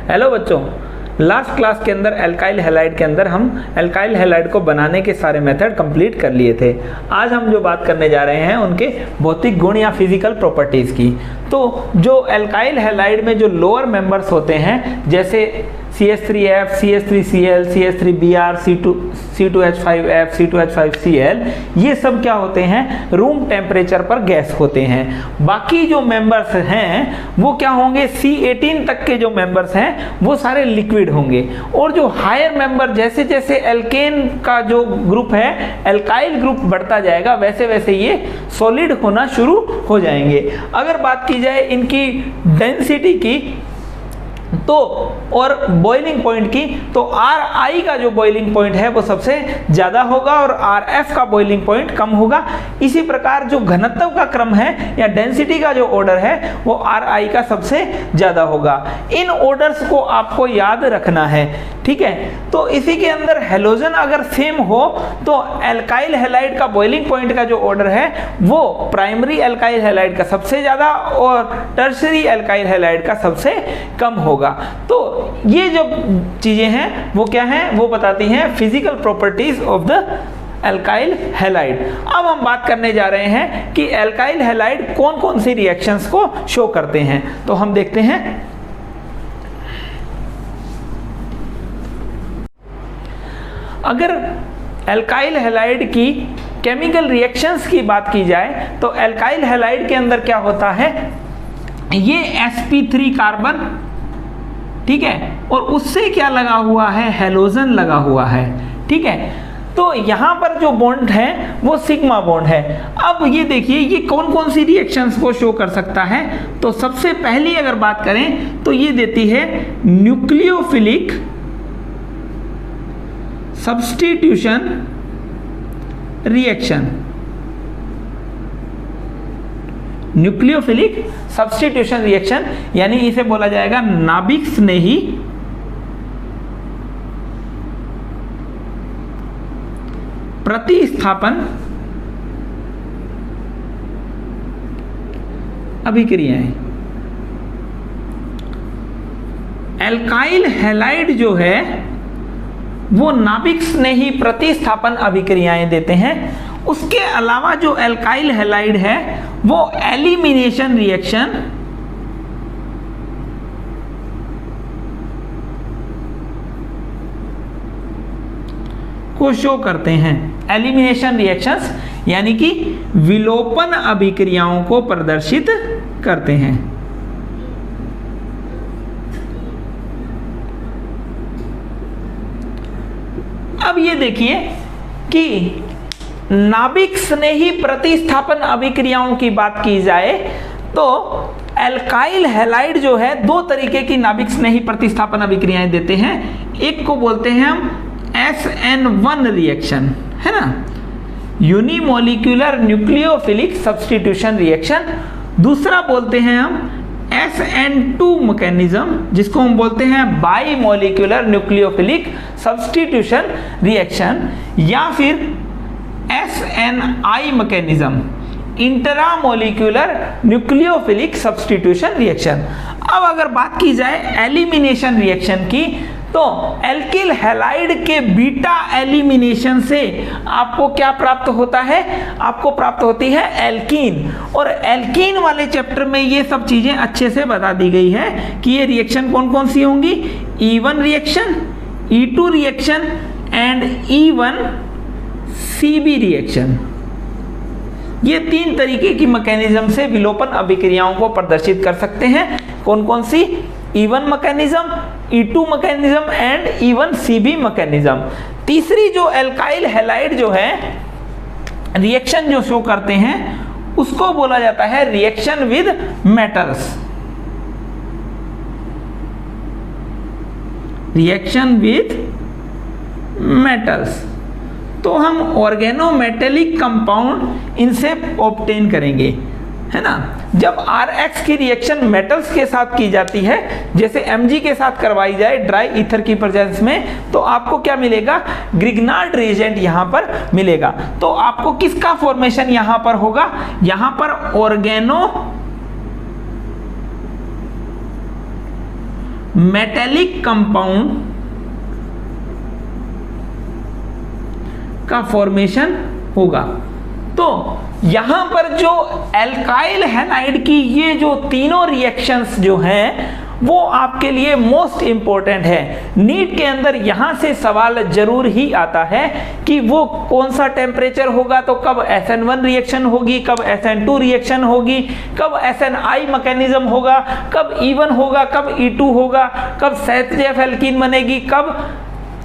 Hello बच्चों, last class के अंदर एल्काइल हैलाइड के अंदर हम एल्काइल हैलाइड को बनाने के सारे मेथड कंप्लीट कर लिए थे। आज हम जो बात करने जा रहे हैं उनके भौतिक गुण या फिजिकल प्रॉपर्टीज़ की। तो जो एल्काइल हैलाइड में जो लोअर मेंबर्स होते हैं जैसे CH3F, CH3Cl, CH3Br, C2H5F, C2H5Cl, ये सब क्या होते हैं, रूम टेम्परेचर पर गैस होते हैं। बाकी जो मेंबर्स हैं वो क्या होंगे, C18 तक के जो मेंबर्स हैं वो सारे लिक्विड होंगे। और जो हायर मेंबर जैसे जैसे एल्केन का जो ग्रुप है, एल्काइल ग्रुप बढ़ता जाएगा, वैसे वैसे ये सॉलिड होना शुरू हो जाएंगे। अगर बात की जाए इनकी डेंसिटी की तो और बॉइलिंग पॉइंट की, तो Ri का जो बॉइलिंग पॉइंट है वो सबसे ज़्यादा होगा और Rf का बॉइलिंग पॉइंट कम होगा। इसी प्रकार जो घनत्व का क्रम है या डेंसिटी का जो ऑर्डर है वो Ri का सबसे ज़्यादा होगा। इन ऑर्डर्स को आपको याद रखना है, ठीक है। तो इसी के अंदर हेलोजन अगर सेम हो तो एल्काइल हैलाइड का बॉइलिंग पॉइंट का जो ऑर्डर है वो प्राइमरी एल्काइल हैलाइड का सबसे ज़्यादा और टर्शरी एल्काइल हैलाइड का सबसे कम होगा। तो ये जो चीजें हैं वो क्या हैं, वो बताती हैं physical properties of the alkyl halide. अब हम बात करने जा रहे हैं कि एल्काइल हैलाइड कौन कौन सी रिएक्शंस को शो करते हैं। तो हम देखते हैं, अगर एल्काइल हैलाइड की केमिकल रिएक्शंस की बात की जाए तो एल्काइल हैलाइड के अंदर क्या होता है, ये sp3 कार्बन, ठीक है, और उससे क्या लगा हुआ है, हेलोजन लगा हुआ है, ठीक है। तो यहां पर जो बॉन्ड है वो सिग्मा बॉन्ड है। अब ये देखिए ये कौन कौन सी रिएक्शंस को शो कर सकता है। तो सबसे पहली अगर बात करें तो ये देती है nucleophilic substitution reaction. Nucleophilic substitution reaction यानी इसे बोला जाएगा नाभिक स्नेही प्रतिस्थापन अभिक्रियाएं। एल्काइल हैलाइड जो है वो नाभिक स्नेही प्रतिस्थापन अभिक्रियाएं देते हैं। उसके अलावा जो एल्काइल हैलाइड है वो एलिमिनेशन रिएक्शन को शो करते हैं। एलिमिनेशन रिएक्शंस यानी कि विलोपन अभिक्रियाओं को प्रदर्शित करते हैं। अब ये देखिए कि नाभिक स्नेही प्रतिस्थापन अभिक्रियाओं की बात की जाए तो एल्काइल हैलाइड जो है दो तरीके की नाभिक स्नेही प्रतिस्थापन अभिक्रियाएं देते हैं। एक को बोलते हैं हम SN1 रिएक्शन, है ना, यूनिमोलिक्यूलर न्यूक्लियोफिलिक सब्स्टिट्यूशन रिएक्शन। दूसरा बोलते हैं हम SN2 मैकेनिज्म, जिसको हम बोलते हैं bimolecular nucleophilic substitution reaction, या फिर SNI mechanism, intramolecular nucleophilic substitution reaction. अब अगर बात की जाए एलिमिनेशन रिएक्शन की तो एल्किल हैलाइड के बीटा एलिमिनेशन से आपको क्या प्राप्त होता है, आपको प्राप्त होती है एल्कीन। और एल्कीन वाले चैप्टर में ये सब चीजें अच्छे से बता दी गई है कि ये रिएक्शन कौन कौन सी होंगी, E1 reaction, E2 reaction and E1CB reaction. ये तीन तरीके की मैकेनिज्म से विलोपन अभिक्रियाओं को प्रदर्शित कर सकते हैं। कौन कौन सी, E1 mechanism, E2 mechanism and E1CB mechanism. तीसरी जो एल्काइल हैलाइड जो है रिएक्शन जो शो करते हैं उसको बोला जाता है reaction with metals. Reaction with metals, तो हम ऑर्गेनोमेटेलिक कंपाउंड इनसे ऑब्टेन करेंगे, है ना। जब Rx की रिएक्शन मेटल्स के साथ की जाती है, जैसे Mg के साथ करवाई जाए ड्राई ईथर की प्रेजेंस में, तो आपको क्या मिलेगा, ग्रिग्नार्ड रिएजेंट यहां पर मिलेगा। तो आपको किसका फॉर्मेशन यहां पर होगा, यहां पर मेटेलिक कंपाउंड का फॉर्मेशन होगा। तो यहां पर जो एल्काइल हैलाइड की ये जो तीनों रिएक्शंस जो हैं वो आपके लिए मोस्ट इंपॉर्टेंट है। नीट के अंदर यहां से सवाल जरूर ही आता है कि वो कौन सा टेम्परेचर होगा, तो कब SN1 रिएक्शन होगी, कब SN2 रिएक्शन होगी, कब SNI मैकेनिज्म होगा, कब E1 होगा, कब E2 होगा, कब सेथजेफ एल्कीन बनेगी, कब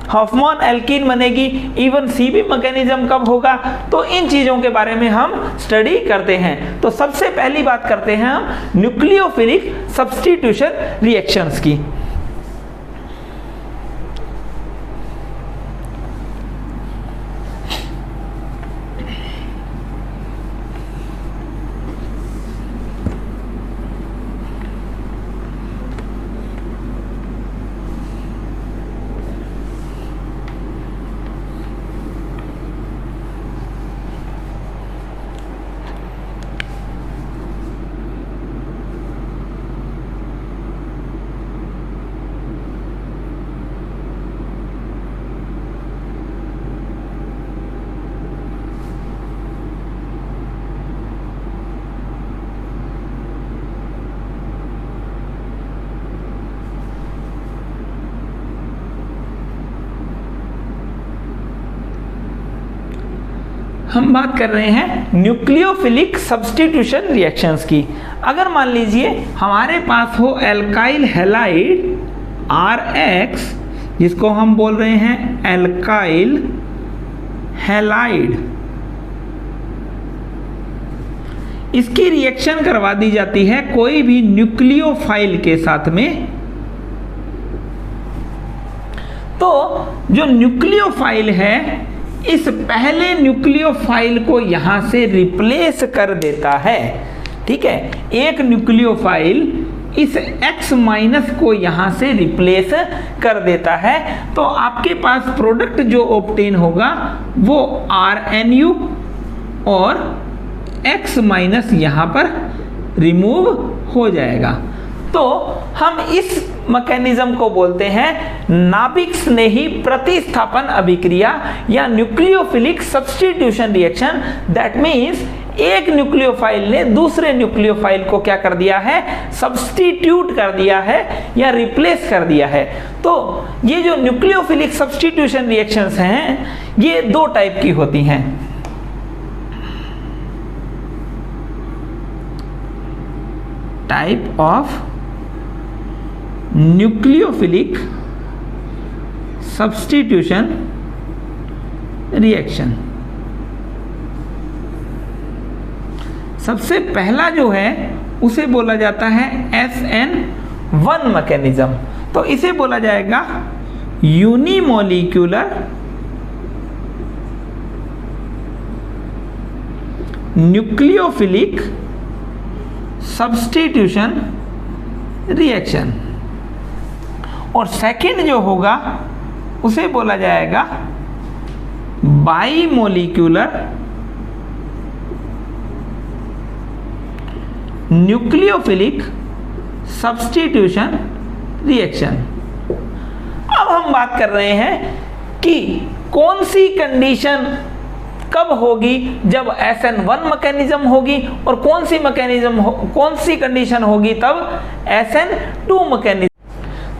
हॉफमैन एल्कीन बनेगी, इवन सीबी मैकेनिज्म कब होगा। तो इन चीजों के बारे में हम स्टडी करते हैं। तो सबसे पहली बात करते हैं हम न्यूक्लियोफिलिक सब्स्टिट्यूशन रिएक्शंस की। हम बात कर रहे हैं न्यूक्लियोफिलिक सब्स्टिट्यूशन रिएक्शंस की। अगर मान लीजिए हमारे पास हो एल्काइल हैलाइड RX, जिसको हम बोल रहे हैं एल्काइल हैलाइड, इसकी रिएक्शन करवा दी जाती है कोई भी न्यूक्लियोफाइल के साथ में। तो जो न्यूक्लियोफाइल है इस पहले न्यूक्लियोफाइल को यहां से रिप्लेस कर देता है। ठीक है, एक न्यूक्लियोफाइल इस X माइनस को यहां से रिप्लेस कर देता है। तो आपके पास प्रोडक्ट जो ऑब्टेन होगा वो RNU और X माइनस यहां पर रिमूव हो जाएगा। तो हम इस मैकेनिज्म को बोलते हैं नाभिक स्नेही प्रतिस्थापन अभिक्रिया या nucleophilic substitution reaction. That means एक न्यूक्लियोफाइल ने दूसरे न्यूक्लियोफाइल को क्या कर दिया है, सब्स्टिट्यूट कर दिया है या रिप्लेस कर दिया है। तो ये जो न्यूक्लियोफिलिक सब्स्टिट्यूशन रिएक्शंस हैं ये दो टाइप की होती हैं। Type of nucleophilic substitution reaction. सबसे पहला जो है उसे बोला जाता है SN1 मैकेनिज्म। तो इसे बोला जाएगा यूनिमोलिक्यूलर न्यूक्लियोफिलिक सब्स्टिट्यूशन रिएक्शन। और सेकंड जो होगा उसे बोला जाएगा बाइमोलिक्यूलर न्यूक्लियोफिलिक सब्स्टिट्यूशन रिएक्शन। अब हम बात कर रहे हैं कि कौन सी कंडीशन कब होगी, जब SN1 मैकेनिज्म होगी, और कौन सी कंडीशन होगी तब SN2 मैकेनिज्म।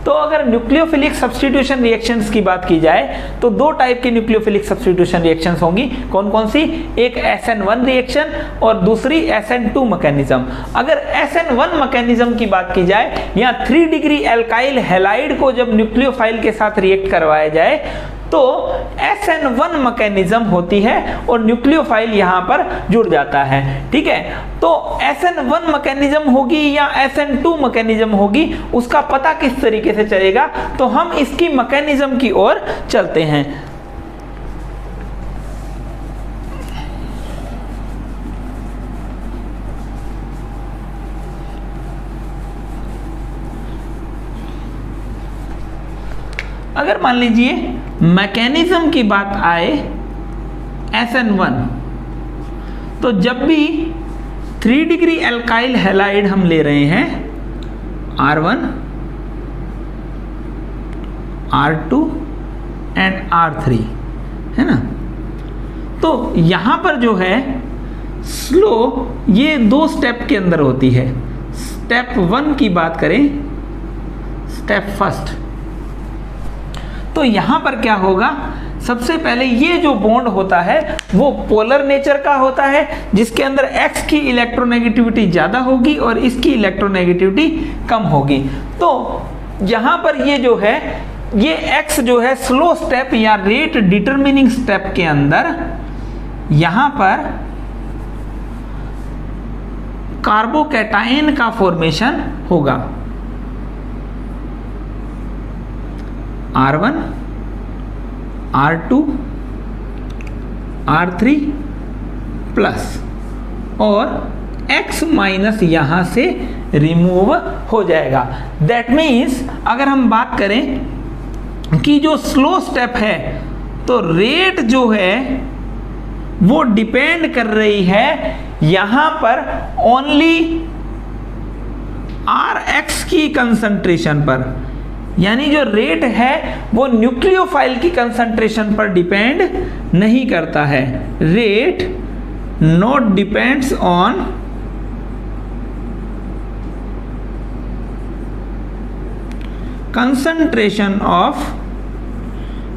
तो अगर न्यूक्लियोफिलिक सब्स्टिट्यूशन रिएक्शंस की बात की जाए तो दो टाइप की न्यूक्लियोफिलिक सब्स्टिट्यूशन रिएक्शंस होंगी। कौन कौन सी? एक SN1 रिएक्शन और दूसरी SN2 मैकेनिज्म। अगर SN1 मैकेनिज्म की बात की जाए या 3 डिग्री एल्काइल हैलाइड को जब न्यूक्लियोफाइल के साथ रिएक्ट करवाया जाए तो SN1 मैकेनिज्म होती है और न्यूक्लियोफाइल यहां पर जुड़ जाता है। ठीक है, तो SN1 मैकेनिज्म होगी या SN2 मैकेनिज्म होगी उसका पता किस तरीके से चलेगा, तो हम इसकी मैकेनिज्म की ओर चलते हैं। अगर मान लीजिए मैकेनिज्म की बात आए SN1, तो जब भी 3 डिग्री एल्काइल हैलाइड हम ले रहे हैं R1 R2 एंड R3, है ना। तो यहाँ पर जो है स्लो ये 2 स्टेप के अंदर होती है। स्टेप 1 की बात करें, स्टेप फर्स्ट, तो यहाँ पर क्या होगा, सबसे पहले ये जो बॉन्ड होता है वो पोलर नेचर का होता है, जिसके अंदर X की इलेक्ट्रोनेगेटिविटी ज़्यादा होगी और इसकी इलेक्ट्रोनेगेटिविटी कम होगी। तो यहाँ पर ये जो है, ये X जो है स्लो स्टेप या रेट डिटरमिनिंग स्टेप के अंदर यहाँ पर कार्बोकैटायन का फॉर्मेशन होगा। R1, R2, R3 प्लस और X माइनस यहाँ से रिमूव हो जाएगा। दैट मीन्स अगर हम बात करें कि जो स्लो स्टेप है तो रेट जो है वो डिपेंड कर रही है यहाँ पर ओनली Rx की कंसंट्रेशन पर, यानी जो रेट है वो न्यूक्लियोफाइल की कंसंट्रेशन पर डिपेंड नहीं करता है। Rate not depends on concentration of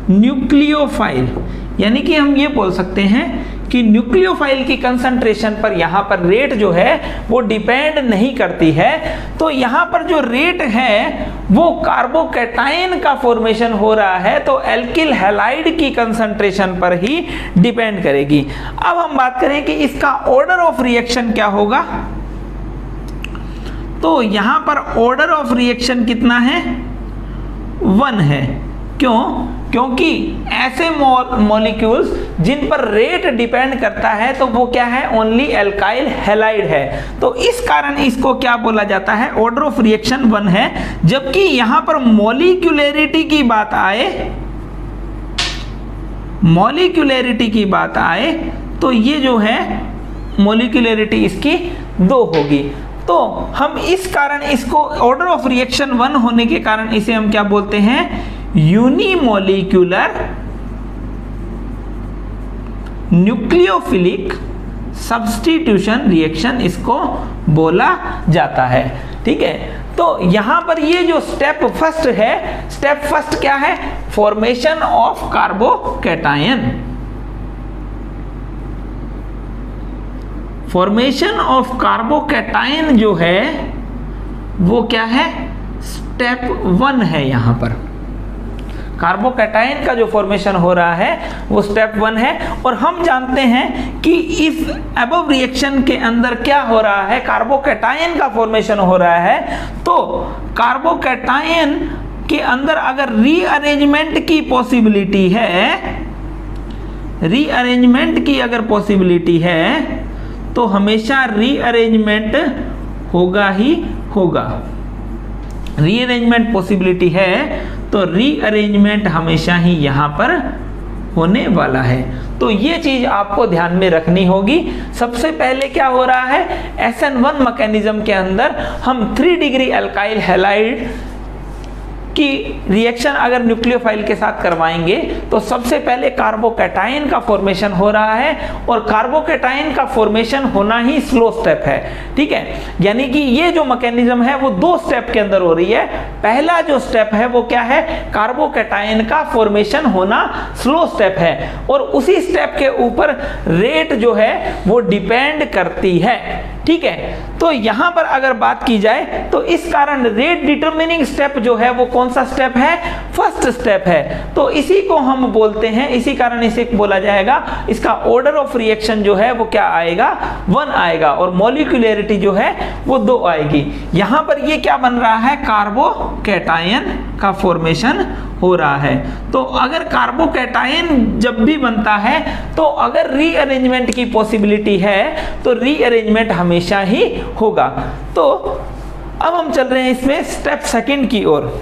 nucleophile, यानी कि हम ये बोल सकते हैं कि न्यूक्लियोफाइल की कंसंट्रेशन पर यहाँ पर रेट जो है वो डिपेंड नहीं करती है। तो यहाँ पर जो रेट है वो कार्बोकैटायन का फॉर्मेशन हो रहा है, तो एल्किल हैलाइड की कंसंट्रेशन पर ही डिपेंड करेगी। अब हम बात करें कि इसका ऑर्डर ऑफ रिएक्शन क्या होगा, तो यहाँ पर ऑर्डर ऑफ रिएक्शन कितना है, 1 है। क्यों? क्योंकि ऐसे मॉलिक्यूल्स जिन पर रेट डिपेंड करता है तो वो क्या है, ओनली एल्काइल हैलाइड है। तो इस कारण इसको क्या बोला जाता है, ऑर्डर ऑफ रिएक्शन 1 है। जबकि यहां पर मॉलिक्यूलैरिटी की बात आए, मॉलिक्यूलैरिटी की बात आए तो ये जो है मॉलिक्यूलैरिटी इसकी 2 होगी। तो हम इस कारण इसको ऑर्डर ऑफ रिएक्शन 1 होने के कारण इसे हम क्या बोलते हैं, यूनिमोलिक्यूलर न्यूक्लियोफिलिक सब्स्टिट्यूशन रिएक्शन इसको बोला जाता है। ठीक है, तो यहां पर ये जो स्टेप फर्स्ट है, स्टेप फर्स्ट क्या है, formation of carbocation. Formation of carbocation जो है वो क्या है, स्टेप 1 है। यहां पर कार्बोकैटायन का जो फॉर्मेशन हो रहा है वो स्टेप 1 है। और हम जानते हैं कि इस अबव रिएक्शन के अंदर क्या हो रहा है, कार्बोकैटायन का फॉर्मेशन हो रहा है। तो कार्बोकैटायन के अंदर अगर रीअरेंजमेंट की पॉसिबिलिटी है, रीअरेंजमेंट की अगर पॉसिबिलिटी है तो हमेशा रीअरेंजमेंट होगा ही होगा। रीअरेंजमेंट पॉसिबिलिटी है तो रीअरेंजमेंट हमेशा ही यहाँ पर होने वाला है। तो ये चीज आपको ध्यान में रखनी होगी। सबसे पहले क्या हो रहा है, SN1 मैकेनिज्म के अंदर हम 3 डिग्री अल्काइल हैलाइड की रिएक्शन अगर न्यूक्लियोफाइल के साथ करवाएंगे तो सबसे पहले कार्बोकैटायन का फॉर्मेशन हो रहा है, और कार्बोकैटायन का फॉर्मेशन होना ही स्लो स्टेप है। ठीक है, यानी कि ये जो मैकेनिज्म है वो 2 स्टेप के अंदर हो रही है। पहला जो स्टेप है वो क्या है, कार्बोकैटायन का फॉर्मेशन होना स्लो स्टेप है, और उसी स्टेप के ऊपर रेट जो है वो डिपेंड करती है। ठीक है, तो यहां पर अगर बात की जाए तो इस कारण रेट डिटरमिनिंग स्टेप जो है वो कौन सा स्टेप है, फर्स्ट स्टेप है। तो इसी को हम बोलते हैं, इसी कारण इसे बोला जाएगा, इसका ऑर्डर ऑफ रिएक्शन जो है वो क्या आएगा, 1 आएगा, और मॉलिक्यूलैरिटी जो है वो 2 आएगी। यहां पर ये क्या बन रहा है, कार्बोकैटायन का फॉर्मेशन हो रहा है। तो अगर कार्बोकैटायन जब भी बनता है तो अगर रीअरेंजमेंट की पॉसिबिलिटी है तो रीअरेंजमेंट हमेशा ही होगा। तो अब हम चल रहे हैं इसमें स्टेप सेकंड की ओर।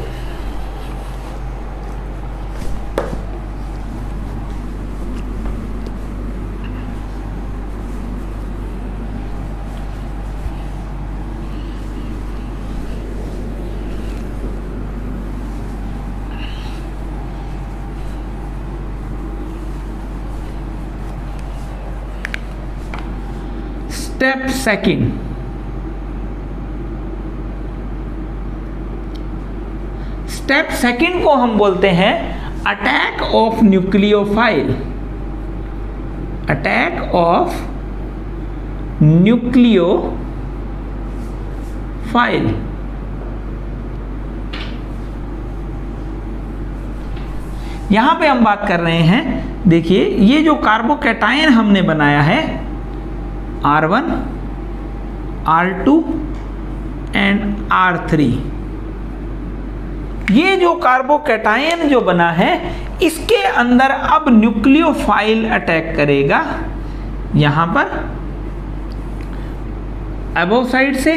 स्टेप सेकंड, स्टेप सेकंड को हम बोलते हैं attack of nucleophile, attack of nucleophile. यहां पे हम बात कर रहे हैं, देखिए ये जो कार्बोकैटायन हमने बनाया है R1, R2 एंड R3, ये जो कार्बोकैटायन जो बना है इसके अंदर अब न्यूक्लियोफाइल अटैक करेगा यहां पर अबव साइड से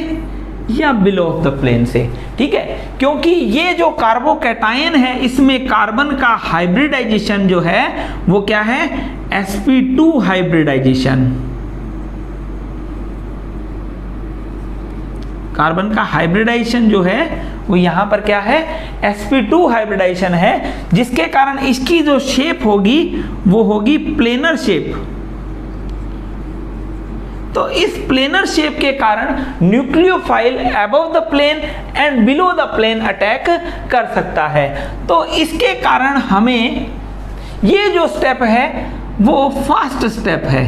या बिलो ऑफ द प्लेन से, ठीक है, क्योंकि ये जो कार्बोकैटायन है इसमें कार्बन का हाइब्रिडाइजेशन जो है वो क्या है, sp2 हाइब्रिडाइजेशन। कार्बन का हाइब्रिडाइजेशन जो है वो यहां पर क्या है, sp2 हाइब्रिडाइजेशन है, जिसके कारण इसकी जो शेप होगी वो होगी प्लेनर शेप। तो इस प्लेनर शेप के कारण nucleophile above the plane and below the plane attack कर सकता है। तो इसके कारण हमें ये जो स्टेप है वो फास्ट स्टेप है।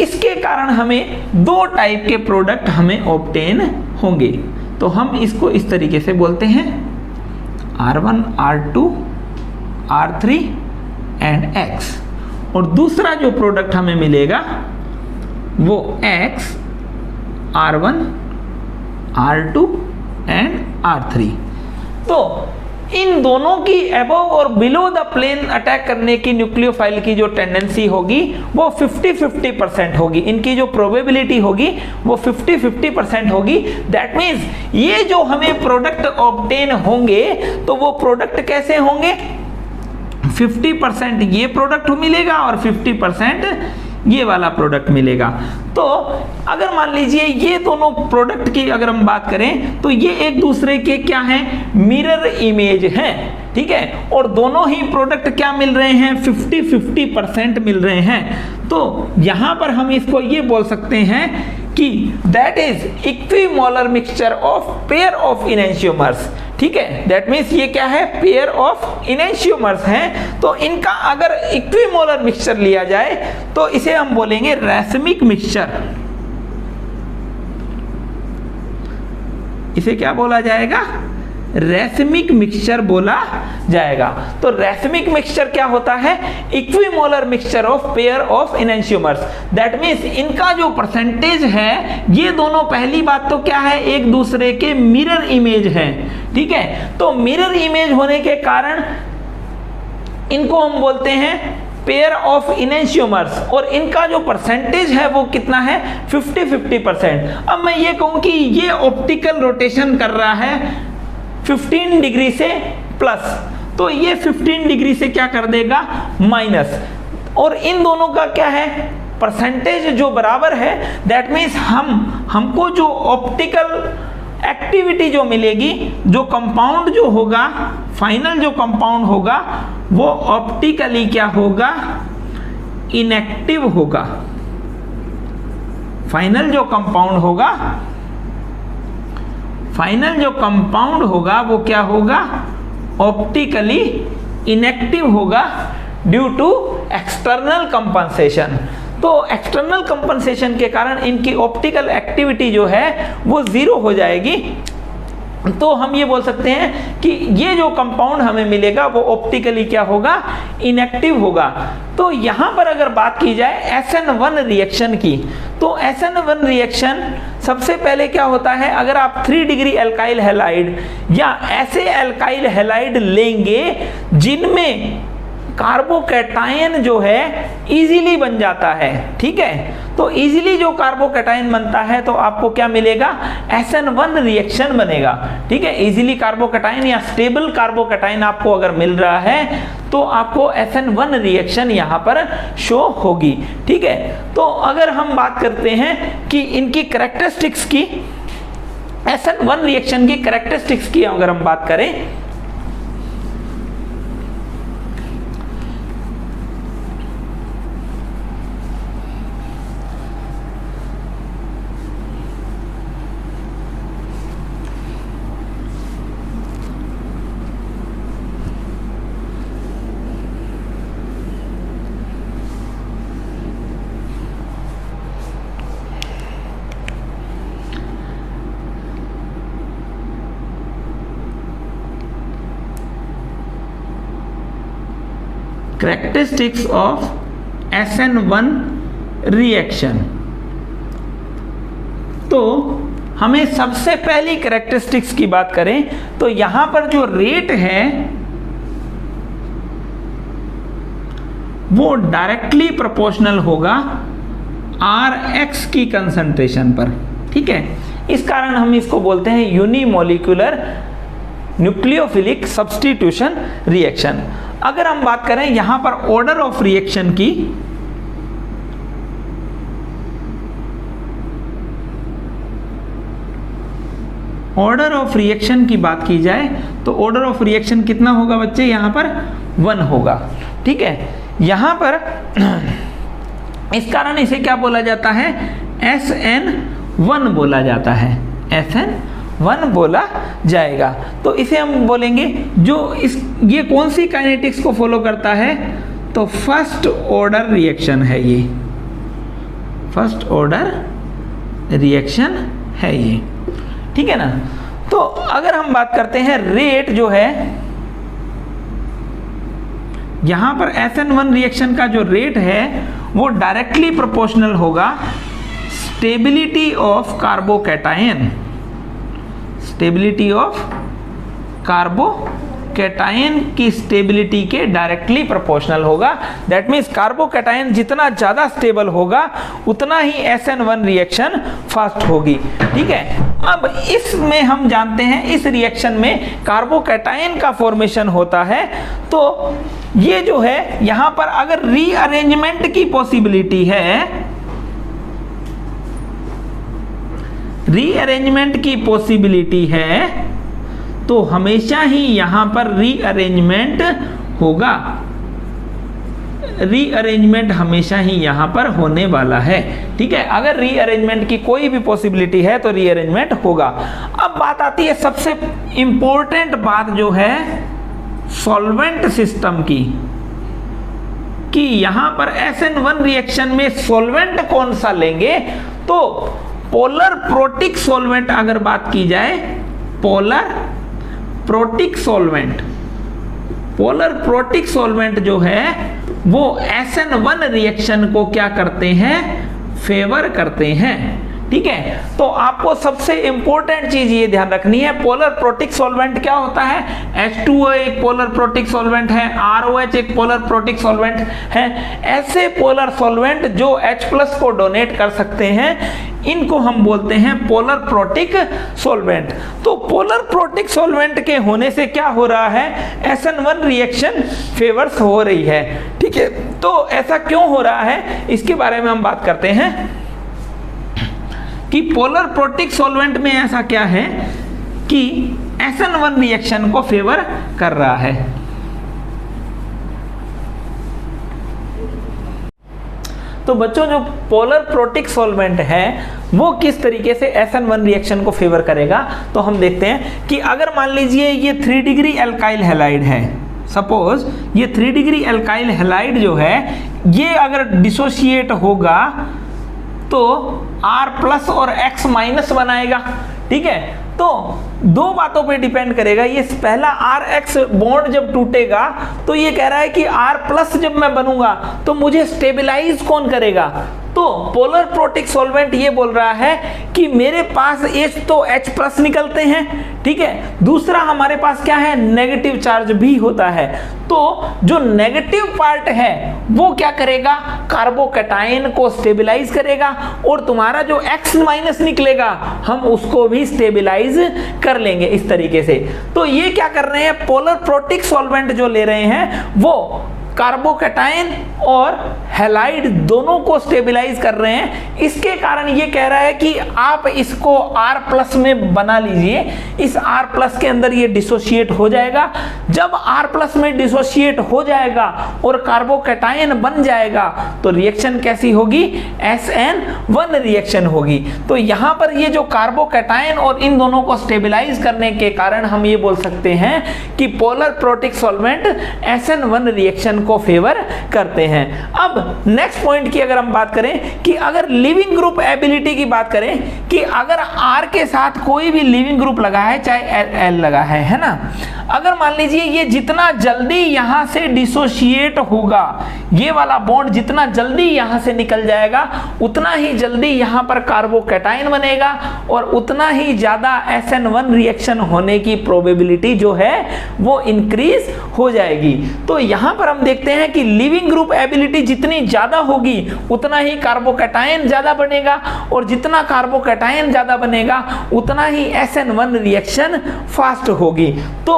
इसके कारण हमें दो टाइप के प्रोडक्ट हमें ऑब्टेन होंगे। तो हम इसको इस तरीके से बोलते हैं R1, R2, R3 and X, और दूसरा जो प्रोडक्ट हमें मिलेगा वो X, R1, R2 and R3। तो इन दोनों की अबव और बिलो द प्लेन अटैक करने की न्यूक्लियोफाइल की जो टेंडेंसी होगी वो 50-50% होगी। इनकी जो प्रोबेबिलिटी होगी वो 50-50% होगी। दैट मीन्स ये जो हमें प्रोडक्ट ऑब्टेन होंगे तो वो प्रोडक्ट कैसे होंगे, 50% ये प्रोडक्ट मिलेगा और 50% ये वाला प्रोडक्ट मिलेगा। तो अगर मान लीजिए ये दोनों प्रोडक्ट की अगर हम बात करें तो ये एक दूसरे के क्या हैं, मिरर इमेज हैं, ठीक है, और दोनों ही प्रोडक्ट क्या मिल रहे हैं, 50-50% मिल रहे हैं। तो यहां पर हम इसको ये बोल सकते हैं कि that is equimolar mixture of pair of enantiomers, ठीक है। दैट मीन्स ये क्या है, पेयर ऑफ इनेंशियोमर्स हैं। तो इनका अगर इक्विमोलर मिक्सचर लिया जाए तो इसे हम बोलेंगे रैसमिक मिक्सचर। इसे क्या बोला जाएगा, रैसमिक मिक्सचर बोला जाएगा। तो रैसमिक मिक्सचर क्या होता है, equimolar mixture of pair of enantiomers. That means इनका जो परसेंटेज है ये दोनों, पहली बात तो क्या है, एक दूसरे के मिरर इमेज हैं, ठीक है। तो मिरर इमेज होने के कारण इनको हम बोलते हैं पेयर ऑफ इनेंशियोमर्स, और इनका जो परसेंटेज है वो कितना है, 50-50%। अब मैं ये कहूं कि ये ऑप्टिकल रोटेशन कर रहा है 15 डिग्री से प्लस, तो ये 15 डिग्री से क्या कर देगा, माइनस, और इन दोनों का क्या है, परसेंटेज जो बराबर है। दैट मीन्स हमको जो ऑप्टिकल एक्टिविटी जो मिलेगी, जो कंपाउंड जो होगा, फाइनल जो कंपाउंड होगा वो ऑप्टिकली क्या होगा, इनएक्टिव होगा। फाइनल जो कंपाउंड होगा, फाइनल जो कंपाउंड होगा वो क्या होगा, ऑप्टिकली इनएक्टिव होगा ड्यू टू एक्सटर्नल कंपनसेशन। तो एक्सटर्नल कंपनसेशन के कारण इनकी ऑप्टिकल एक्टिविटी जो है वो जीरो हो जाएगी। तो हम ये बोल सकते हैं कि ये जो कंपाउंड हमें मिलेगा वो ऑप्टिकली क्या होगा, इनएक्टिव होगा। तो यहां पर अगर बात की जाए SN1 रिएक्शन की, तो SN1 रिएक्शन सबसे पहले क्या होता है, अगर आप 3 डिग्री एल्काइल हैलाइड या ऐसे एल्काइल हैलाइड लेंगे जिनमें कार्बोकैटायन जो है इजीली बन जाता है, ठीक है, तो इजीली जो कार्बोकैटायन बनता है तो आपको क्या मिलेगा, SN1 रिएक्शन बनेगा, ठीक है। इजीली कार्बोकैटायन या स्टेबल कार्बोकैटायन आपको अगर मिल रहा है तो आपको SN1 रिएक्शन यहाँ पर शो होगी, ठीक है। तो अगर हम बात करते हैं कि इनकी कैरेक्टरिस्टिक्स की, SN1 रिएक्शन की कैरेक्टरिस्टिक्स की अगर हम बात करें, कैरेक्टरिस्टिक्स ऑफ SN1 रिएक्शन। तो हमें सबसे पहली कैरेक्टरिस्टिक्स की बात करें तो यहां पर जो रेट है वो डायरेक्टली प्रोपोर्शनल होगा Rx की कंसंट्रेशन पर, ठीक है। इस कारण हम इसको बोलते हैं यूनिमोलिकुलर न्यूक्लियोफिलिक सब्स्टिट्यूशन रिएक्शन। अगर हम बात करें यहां पर ऑर्डर ऑफ रिएक्शन की, ऑर्डर ऑफ रिएक्शन की बात की जाए तो ऑर्डर ऑफ रिएक्शन कितना होगा बच्चे, यहां पर 1 होगा, ठीक है। यहां पर इस कारण इसे क्या बोला जाता है, SN1 बोला जाता है, SN1 बोला जाएगा। तो इसे हम बोलेंगे जो ये कौन सी काइनेटिक्स को फॉलो करता है, तो फर्स्ट ऑर्डर रिएक्शन है ये, फर्स्ट ऑर्डर रिएक्शन है ये, ठीक है ना। तो अगर हम बात करते हैं रेट जो है, यहां पर SN1 रिएक्शन का जो रेट है वो डायरेक्टली प्रोपोर्शनल होगा stability of carbocation, stability of carbocation की स्टेबिलिटी के डायरेक्टली प्रोपोर्शनल होगा। दैट मीन्स कार्बोकैटायन जितना ज्यादा स्टेबल होगा उतना ही SN1 रिएक्शन फास्ट होगी, ठीक है। अब इसमें हम जानते हैं इस रिएक्शन में कार्बोकैटायन का फॉर्मेशन होता है। तो ये जो है यहां पर अगर रीअरेंजमेंट की पॉसिबिलिटी है, रीअरेंजमेंट की पॉसिबिलिटी है तो हमेशा ही यहां पर रीअरेंजमेंट होगा, रीअरेंजमेंट हमेशा ही यहां पर होने वाला है, ठीक है। अगर रीअरेंजमेंट की कोई भी पॉसिबिलिटी है तो रीअरेंजमेंट होगा। अब बात आती है सबसे इंपॉर्टेंट बात जो है सॉल्वेंट सिस्टम की, कि यहां पर SN1 रिएक्शन में सॉल्वेंट कौन सा लेंगे, तो पोलर प्रोटिक सॉल्वेंट अगर बात की जाए, polar protic solvent, polar protic solvent जो है वो SN1 रिएक्शन को क्या करते हैं, फेवर करते हैं, ठीक है। तो आपको सबसे इंपॉर्टेंट चीज ये ध्यान रखनी है, पोलर प्रोटिक सॉल्वेंट क्या होता है, H2O एक पोलर प्रोटिक सॉल्वेंट है, ROH एक पोलर प्रोटिक सॉल्वेंट है। ऐसे पोलर सॉल्वेंट जो H+ को डोनेट कर सकते हैं इनको हम बोलते हैं पोलर प्रोटिक सॉल्वेंट। तो पोलर प्रोटिक सॉल्वेंट के होने से क्या हो रहा है, SN1 रिएक्शन फेवर्स हो रही है, ठीक है। तो ऐसा क्यों हो रहा है इसके बारे में हम बात करते हैं कि पोलर प्रोटिक सॉल्वेंट में ऐसा क्या है कि SN1 रिएक्शन को फेवर कर रहा है। तो बच्चों जो पोलर प्रोटिक सॉल्वेंट है वो किस तरीके से SN1 रिएक्शन को फेवर करेगा, तो हम देखते हैं कि अगर मान लीजिए ये 3 डिग्री एल्काइल हैलाइड है, सपोज ये 3 डिग्री एल्काइल हैलाइड जो है ये अगर डिसोशिएट होगा तो R+ और X- बनाएगा, ठीक है। तो दो बातों पे डिपेंड करेगा, ये पहला RX बॉन्ड जब टूटेगा तो ये कह रहा है कि R+ जब मैं बनूंगा तो मुझे स्टेबलाइज कौन करेगा, तो पोलर प्रोटिक सॉल्वेंट ये बोल रहा है कि मेरे पास H तो H+ निकलते हैं, ठीक है। दूसरा हमारे पास क्या है, नेगेटिव चार्ज भी होता है। तो जो नेगेटिव पार्ट है वो क्या करेगा, कार्बोकैटायन को स्टेबलाइज करेगा और तुम्हारा जो X- निकलेगा हम उसको भी स्टेबलाइज कर लेंगे इस तरीके से। तो ये क्या कर रहे हैं, पोलर प्रोटिक सॉल्वेंट जो ले रहे हैं वो कार्बोकैटायन और हैलाइड दोनों को स्टेबलाइज कर रहे हैं। इसके कारण ये कह रहा है कि आप इसको R+ में बना लीजिए, इस R+ के अंदर ये डिसोशिएट हो जाएगा। जब R+ में डिसोशिएट हो जाएगा और कार्बोकैटायन बन जाएगा तो रिएक्शन कैसी होगी, SN1 रिएक्शन होगी। तो यहां पर ये जो कार्बोकैटायन और इन दोनों को स्टेबलाइज करने के कारण हम ये बोल सकते हैं कि polar protic solvent SN1 reaction को फेवर करते हैं। अब नेक्स्ट पॉइंट की अगर हम बात करें कि अगर लिविंग ग्रुप एबिलिटी की बात करें कि अगर R के साथ कोई भी लिविंग ग्रुप लगा है, चाहे L लगा है ना, अगर मान लीजिए ये जितना जल्दी यहां से डिसोशिएट होगा, ये वाला बॉन्ड जितना जल्दी यहां से निकल जाएगा, उतना ही जल्दी यहां पर कार्बोकैटायन बनेगा और उतना ही ज्यादा SN1 रिएक्शन होने की प्रोबेबिलिटी जो है वो इंक्रीज हो जाएगी। तो यहां पर हम देखते हैं कि लिविंग ग्रुप एबिलिटी जितनी ज्यादा होगी उतना ही कार्बोकैटायन ज्यादा बनेगा और जितना कार्बोकैटायन ज्यादा बनेगा उतना ही SN1 रिएक्शन फास्ट होगी। तो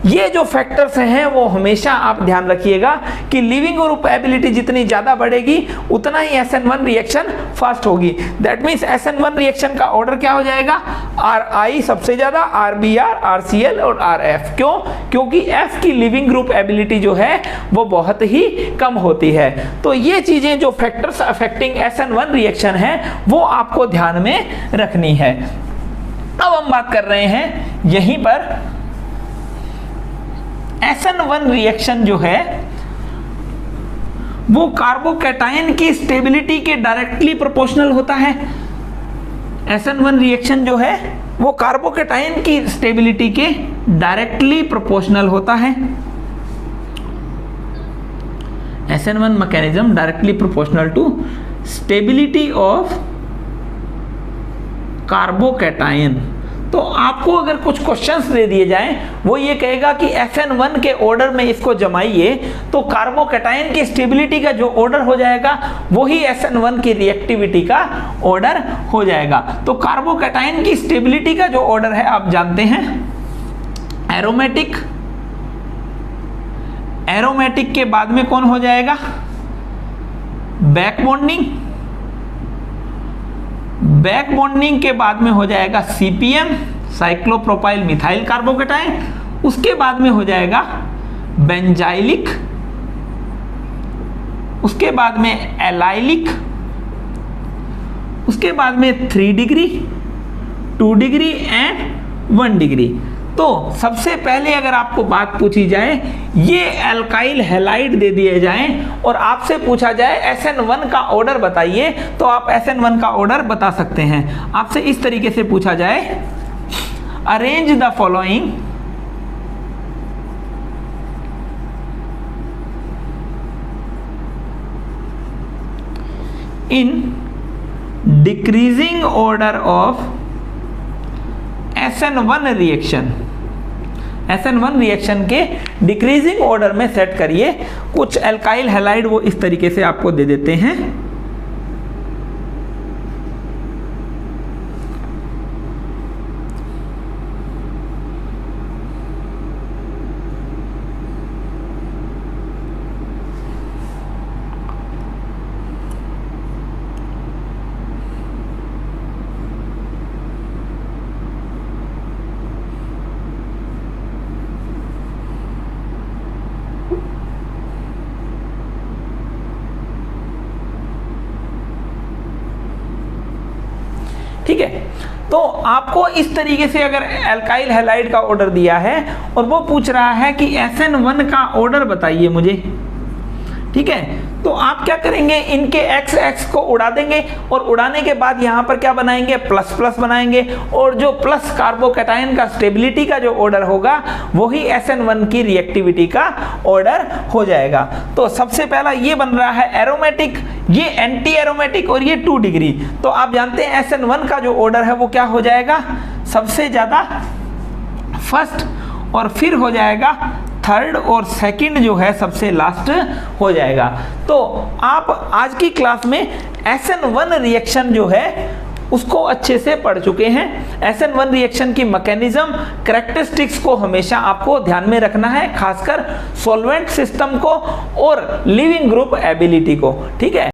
ये जो फैक्टर्स हैं वो हमेशा आप ध्यान रखिएगा कि लिविंग ग्रुप एबिलिटी जितनी ज्यादा बढ़ेगी उतना ही SN1 रिएक्शन फास्ट होगी। दैट मींस SN1 रिएक्शन का ऑर्डर क्या हो जाएगा, RI सबसे ज्यादा, RBr, RCl और RF। क्यों? क्योंकि F की लिविंग ग्रुप एबिलिटी जो है वो बहुत ही कम होती है। तो ये चीजें जो फैक्टर्स अफेक्टिंग SN1 रिएक्शन है वो आपको ध्यान में रखनी है। अब हम बात कर रहे हैं यहीं पर SN1 रिएक्शन जो है वो कार्बोकैटायन की स्टेबिलिटी के डायरेक्टली प्रोपोर्शनल होता है। SN1 रिएक्शन जो है वो कार्बोकैटायन की स्टेबिलिटी के डायरेक्टली प्रोपोर्शनल होता है। SN1 mechanism directly proportional to stability of carbocation. तो आपको अगर कुछ क्वेश्चंस दे दिए जाएं, वो ये कहेगा कि SN1 के ऑर्डर में इसको जमाइए तो कार्बोकैटायन की स्टेबिलिटी का जो ऑर्डर हो जाएगा वही SN1 की रिएक्टिविटी का ऑर्डर हो जाएगा। तो कार्बोकैटायन की स्टेबिलिटी का जो ऑर्डर है आप जानते हैं, एरोमेटिक, एरोमेटिक के बाद में कौन हो जाएगा, बैक बॉन्डिंग, बैक बॉन्डिंग के बाद में हो जाएगा CPM, साइक्लोप्रोपाइल मिथाइल कार्बोकैटायन, उसके बाद में हो जाएगा बेंजाइलिक, उसके बाद में एलाइलिक, उसके बाद में 3 डिग्री, 2 डिग्री एंड 1 डिग्री। तो सबसे पहले अगर आपको बात पूछी जाए, ये अल्काइल हैलाइड दे दिए जाएं और आपसे पूछा जाए SN1 का ऑर्डर बताइए, तो आप SN1 का ऑर्डर बता सकते हैं। आपसे इस तरीके से पूछा जाए, arrange the following in decreasing order of SN1 reaction. SN1 reaction के डिक्रीजिंग ऑर्डर में सेट करिए। कुछ अल्काइल हैलाइड वो इस तरीके से आपको दे देते हैं। ठीक है, तो आपको इस तरीके से अगर अल्काइल हैलाइड का ऑर्डर दिया है और वो पूछ रहा है कि SN1 का ऑर्डर बताइए मुझे, ठीक है, तो आप क्या करेंगे, इनके x को उड़ा देंगे और उड़ाने के बाद यहाँ पर क्या बनाएंगे, प्लस प्लस बनाएंगे और जो प्लस कार्बोकैटायन का स्टेबिलिटी का जो ऑर्डर होगा वही SN1 की रिएक्टिविटी का ऑर्डर हो जाएगा। तो सबसे पहला ये बन रहा है एरोमेटिक, ये एंटी एरोमेटिक और ये 2 डिग्री। तो आप जानते हैं SN1 का जो ऑर्डर है वो क्या हो जाएगा, सबसे ज्यादा फर्स्ट और फिर हो जाएगा थर्ड और सेकंड जो है सबसे लास्ट हो जाएगा। तो आप आज की क्लास में SN1 रिएक्शन जो है उसको अच्छे से पढ़ चुके हैं। SN1 रिएक्शन की मैकेनिज्म, कैरेक्टरिस्टिक्स को हमेशा आपको ध्यान में रखना है, खासकर सॉल्वेंट सिस्टम को और लिविंग ग्रुप एबिलिटी को, ठीक है।